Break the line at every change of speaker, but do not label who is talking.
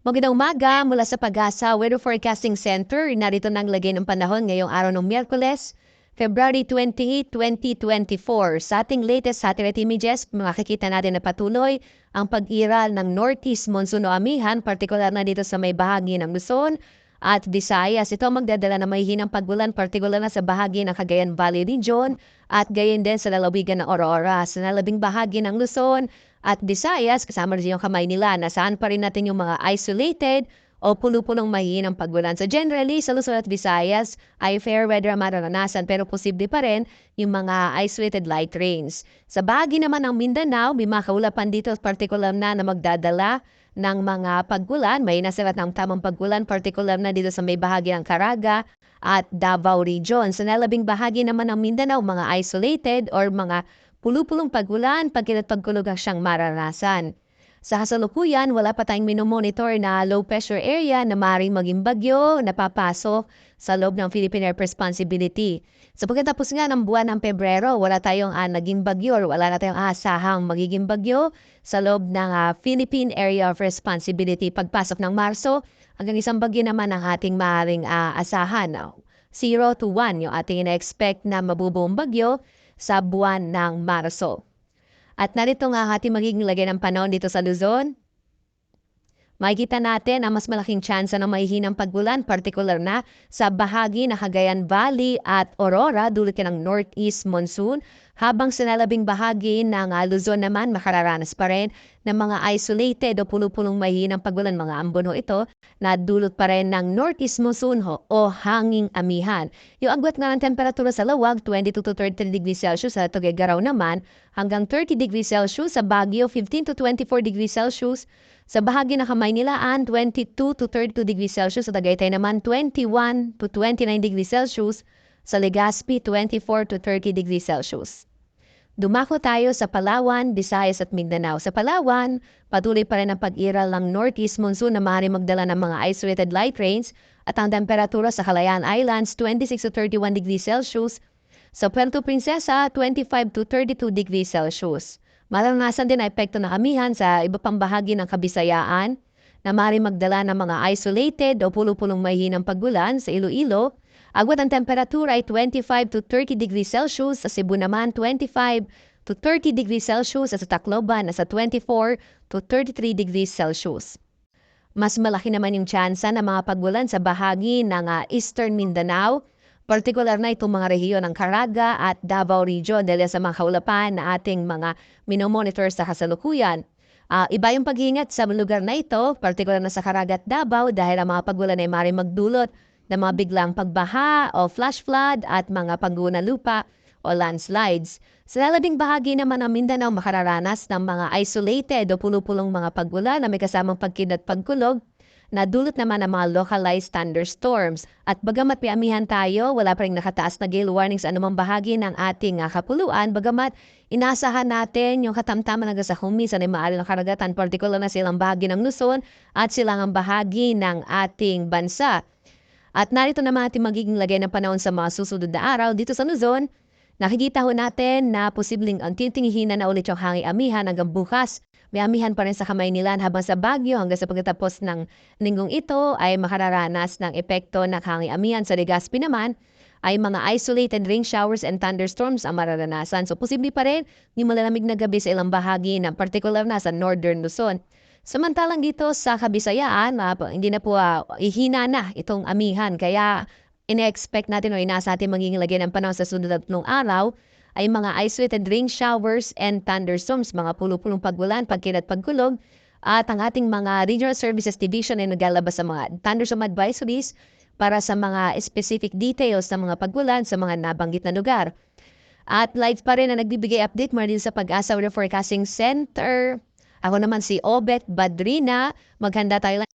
Magandang umaga mula sa Pag-asa Weather Forecasting Center. Narito na ang lagay ng panahon ngayong araw ng Miyerkules, February 28, 2024. Sa ating latest satellite images, makikita natin na patuloy ang pag-iral ng Northeast Monsoon o amihan, partikular na dito sa may bahagi ng Luzon at Visayas. Ito ang magdadala ng mahihinang pag-ulan, partikular na sa bahagi ng Cagayan Valley Region at gayon din sa lalawigan ng Aurora. Sa nalabing bahagi ng Luzon at Visayas, kasama rin yung kamay nila, nasaan pa rin natin yung mga isolated o pulo-pulong mahihinang pag-ulan. So generally, sa Luzon at Visayas ay fair weather ang mararanasan pero posible pa rin yung mga isolated light rains. Sa bahagi naman ng Mindanao, may mga kaulapan dito particular na magdadala ng mga pag-ulan. May nasirat ng tamang pag-ulan, particular na dito sa may bahagi ng Caraga at Davao Region. Sa nalabing bahagi naman ng Mindanao, mga isolated or mga pulo-pulong pag-ulan, pagkilat pagkulog ang siyang maranasan. Sa kasalukuyan, wala pa tayong minomonitor na low pressure area na maaaring maging bagyo na papasok sa loob ng Philippine Air Responsibility. Sa pagkatapos nga ng buwan ng Pebrero, wala tayong naging bagyo or wala na tayong asahang magiging bagyo sa loob ng Philippine Area of Responsibility. Pagpasok ng Marso, hanggang isang bagyo naman ang ating maaaring asahan. 0 to 1 yung ating ina-expect na mabubuong bagyo sa buwan ng Marso. At narito nga ating magiging lagay ng panahon dito sa Luzon. Makikita natin ang mas malaking tsansa ng mahihinang pag-ulan, particular na sa bahagi ng Cagayan Valley at Aurora dulot ng Northeast Monsoon, habang sa nalabing bahagi ng Luzon naman makararanas pa rin ng mga isolated o pulo-pulong mahihinang pag-ulan, mga ambono ito, na dulot pa rin ng Northeast Monsoon o hanging amihan. Yung agwat nga ng temperatura sa lawag, 22 to 33 degrees Celsius, sa Tuguegarao naman, hanggang 30 degrees Celsius, sa Baguio, 15 to 24 degrees Celsius, sa bahagi ng Kamaynilaan, 22 to 32 degrees Celsius. Sa Tagaytay naman, 21 to 29 degrees Celsius. Sa Legazpi, 24 to 30 degrees Celsius. Dumako tayo sa Palawan, Visayas at Mindanao. Sa Palawan, patuloy pa rin ang pag-iral ng Northeast Monsoon na maaaring magdala ng mga isolated light rains at ang temperatura sa Kalayaan Islands, 26 to 31 degrees Celsius. Sa Puerto Princesa, 25 to 32 degrees Celsius. Maranasan din ang epekto ng amihan sa iba pang bahagi ng Kabisayaan na maaaring magdala ng mga isolated o pulo-pulong mahihinang pag-ulan sa Iloilo. Agwat ang temperatura ay 25 to 30 degrees Celsius. Sa Cebu naman, 25 to 30 degrees Celsius. At sa Tacloban, nasa 24 to 33 degrees Celsius. Mas malaki naman yung tsansa ng mga pag-ulan sa bahagi ng Eastern Mindanao, partikular na itong mga rehiyon ng Caraga at Davao Region dahil sa mga kaulapan na ating mga minomonitor sa kasalukuyan. Iba yung pag-iingat sa lugar na ito, partikular na sa Caraga at Davao dahil ang mga pag-ulan ay maaaring magdulot ng mga biglang pagbaha o flash flood at mga pagguho lupa o landslides. Sa lalabing bahagi naman ng Mindanao, makararanas ng mga isolated o pulo-pulong mga pag-ulan na may kasamang pagkid at pagkulog na dulot naman ng mga localized thunderstorms. At bagamat may amihan tayo, wala pa rin nakataas na gale warning sa anumang bahagi ng ating kapuluan, bagamat inasahan natin yung katamtaman hanggang sa kumisan ay maaari ng karagatan, partikular na silang bahagi ng Luzon at silang bahagi ng ating bansa. At narito naman ating magiging lagay ng panahon sa mga susunod na araw dito sa Luzon. Nakikita ho natin na posibleng anting-hina na ulit yung hanging amihan hanggang bukas. May amihan pa rin sa Kamaynilan habang sa Baguio hanggang sa pagkatapos ng linggong ito ay makararanas ng epekto ng hanging amihan. Sa Legazpi naman ay mga isolated rain showers and thunderstorms ang mararanasan. So posible pa rin yung malalamig na gabi sa ilang bahagi ng particular na sa Northern Luzon. Samantalang dito sa Kabisayaan, hindi na po ihina na itong amihan. Kaya ine-expect natin o inasa natin magiging lagyan ng panahon sa sunod na tatlong araw ay mga isolated rain showers and thunderstorms, mga pulo-pulong pag-ulan, pagkilat, pagkulog, at ang ating mga Regional Services Division ay naglalabas sa mga thunderstorm advisories para sa mga specific details ng mga pag-ulan sa mga nabanggit na lugar. At live pa rin na nagbibigay update mula din sa Pag-asa Weather Forecasting Center. Ako naman si Obet Badrina. Maghanda tayo lang.